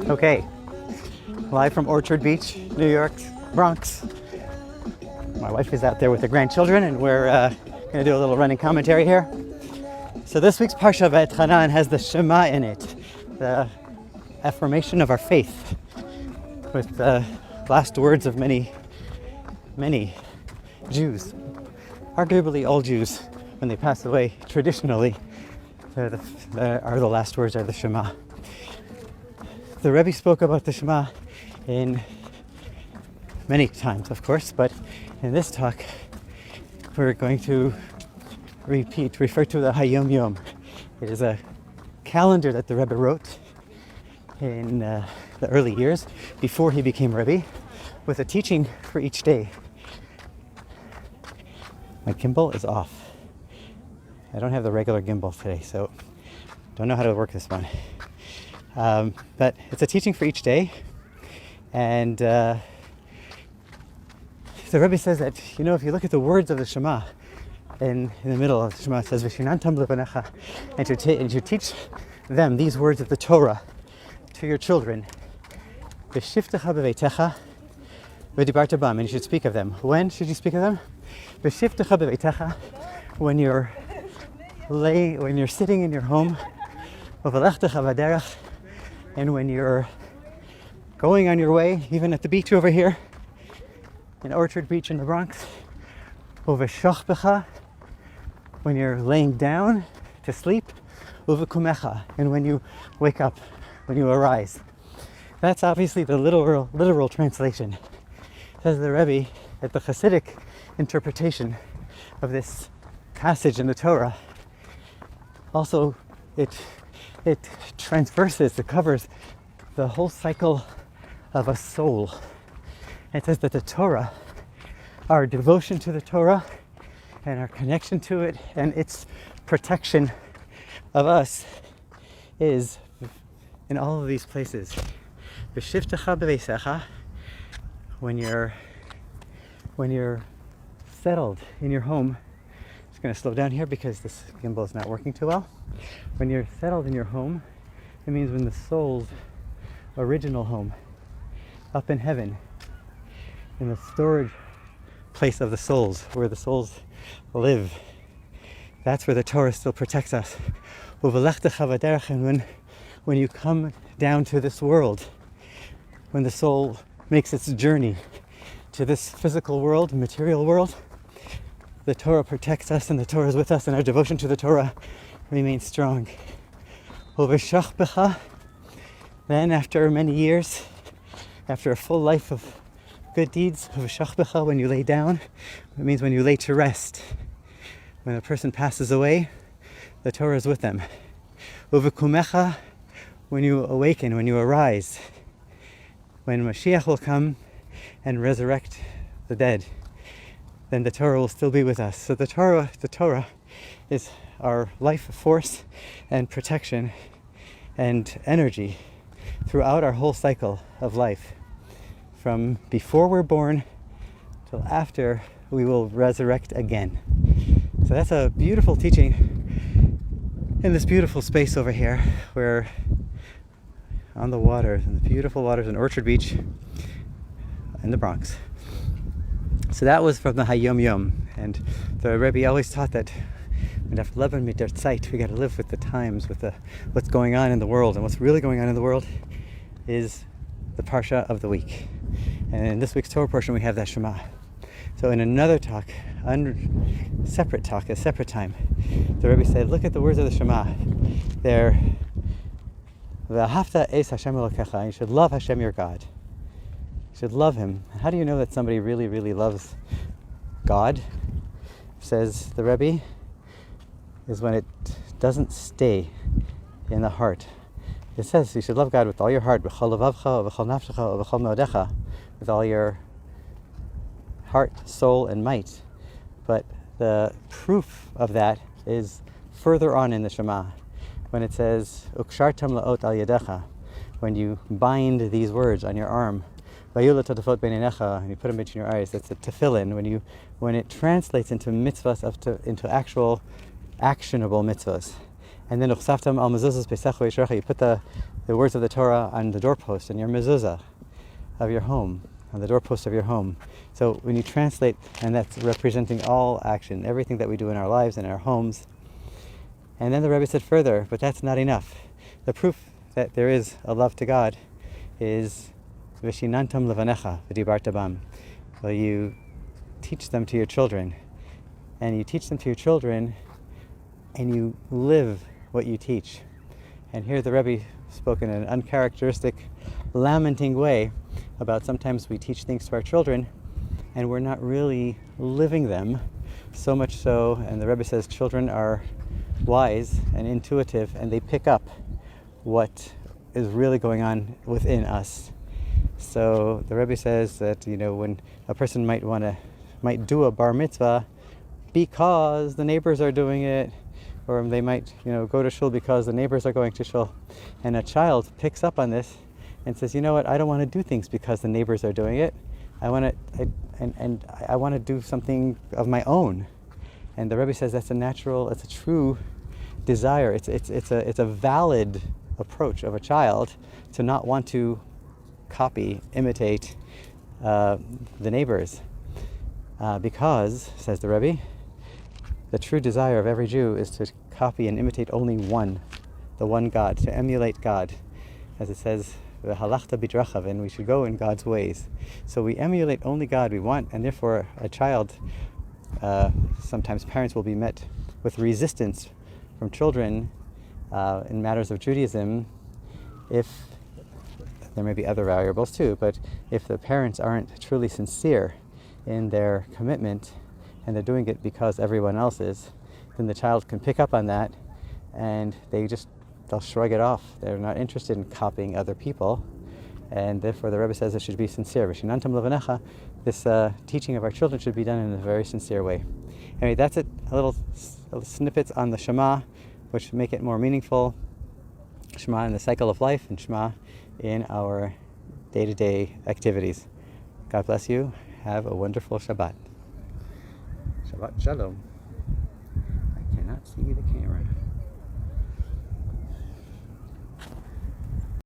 Okay, live from Orchard Beach, New York, Bronx. My wife is out there with the grandchildren, and we're going to do a little running commentary here. So this week's Parsha Vaetchanan has the Shema in it, the affirmation of our faith, with the last words of many Jews, arguably all Jews, when they pass away, traditionally, the last words are the Shema. The Rebbe spoke about the Shema in many times, of course, but in this talk, we're going to refer to the Hayom Yom. It is a calendar that the Rebbe wrote in the early years, before he became Rebbe, with a teaching for each day. My Gimble is off. I don't have the regular Gimble today, so don't know how to work this one. But it's a teaching for each day, and the Rebbe says that, if you look at the words of the Shema, in the middle of the Shema, it says, and you teach them these words of the Torah to your children, and you should speak of them. When should you speak of them? When you're sitting in your home, and when you're going on your way, even at the beach over here, in Orchard Beach in the Bronx, when you're laying down to sleep, and when you wake up, when you arise. That's obviously the literal translation. Says the Rebbe that the Hasidic interpretation of this passage in the Torah, also it covers the whole cycle of a soul. It says that the Torah, our devotion to the Torah and our connection to it and its protection of us is in all of these places. When you're settled in your home, I'm just going to slow down here because this gimbal is not working too well. When you're settled in your home, it means when the soul's original home, up in heaven, in the storage place of the souls, where the souls live. That's where the Torah still protects us. And when you come down to this world, when the soul makes its journey to this physical world, material world, the Torah protects us and the Torah is with us, and our devotion to the Torah remains strong. Then after many years, after a full life of good deeds, when you lay down, it means when you lay to rest. When a person passes away, the Torah is with them. When you awaken, when you arise, when Mashiach will come and resurrect the dead, then the Torah will still be with us. So the Torah is our life force and protection and energy throughout our whole cycle of life, from before we're born till after we will resurrect again. So that's a beautiful teaching in this beautiful space over here. We're on the water, in the beautiful waters in Orchard Beach in the Bronx. So that was from the Hayom Yom, and the Rebbe always taught that we got to live with the times, with what's going on in the world, and what's really going on in the world is the Parsha of the week. And in this week's Torah portion we have that Shema. So in another talk, a separate time, the Rebbe said, look at the words of the Shema. They're V'ahavta es Hashem Elokecha. You should love Hashem your God. You should love Him. How do you know that somebody really, really loves God? Says the Rebbe, is when it doesn't stay in the heart. It says you should love God with all your heart, b'chol levavcha, b'chol nafshecha, b'chol meodecha, with all your heart, soul, and might. But the proof of that is further on in the Shema, when it says ukshartam la'ot al yadecha, when you bind these words on your arm, vayula totafot beinenecha, and you put them between your eyes. That's a tefillin. When it translates into mitzvahs, into actual actionable mitzvahs, And then Uchsaftam al mezuzahs Pesecho Yisrael, you put the words of the Torah on the doorpost, on your mezuzah of your home, on the doorpost of your home. So when you translate, and that's representing all action, everything that we do in our lives and our homes. And then the Rebbe said further, but that's not enough. The proof that there is a love to God is V'shinantam levanecha v'dibarta bam. Well, you teach them to your children, and you teach them to your children, and you live what you teach. And here the Rebbe spoke in an uncharacteristic, lamenting way about sometimes we teach things to our children, and we're not really living them. So much so, and the Rebbe says children are wise and intuitive, and they pick up what is really going on within us. So the Rebbe says that, when a person might do a bar mitzvah because the neighbors are doing it, or they might go to shul because the neighbors are going to shul, and a child picks up on this and says, you know what, I don't want to do things because the neighbors are doing it. I want to do something of my own. And the Rebbe says that's a natural, it's a true desire. It's a valid approach of a child to not want to copy, imitate the neighbors, because, says the Rebbe, the true desire of every Jew is to copy and imitate only the one God, to emulate God, as it says, "V'halachta bidrachav," and we should go in God's ways. So we emulate only God we want, and therefore a child, sometimes parents will be met with resistance from children in matters of Judaism, if there may be other variables too, but if the parents aren't truly sincere in their commitment and they're doing it because everyone else is, then the child can pick up on that and they'll shrug it off. They're not interested in copying other people, and therefore the Rebbe says it should be sincere. V'shinantam levanecha, this teaching of our children should be done in a very sincere way. Anyway, that's it. A little snippets on the Shema, which make it more meaningful. Shema in the cycle of life, and Shema in our day-to-day activities. God bless you. Have a wonderful Shabbat. Shabbat Shalom. I cannot see the camera.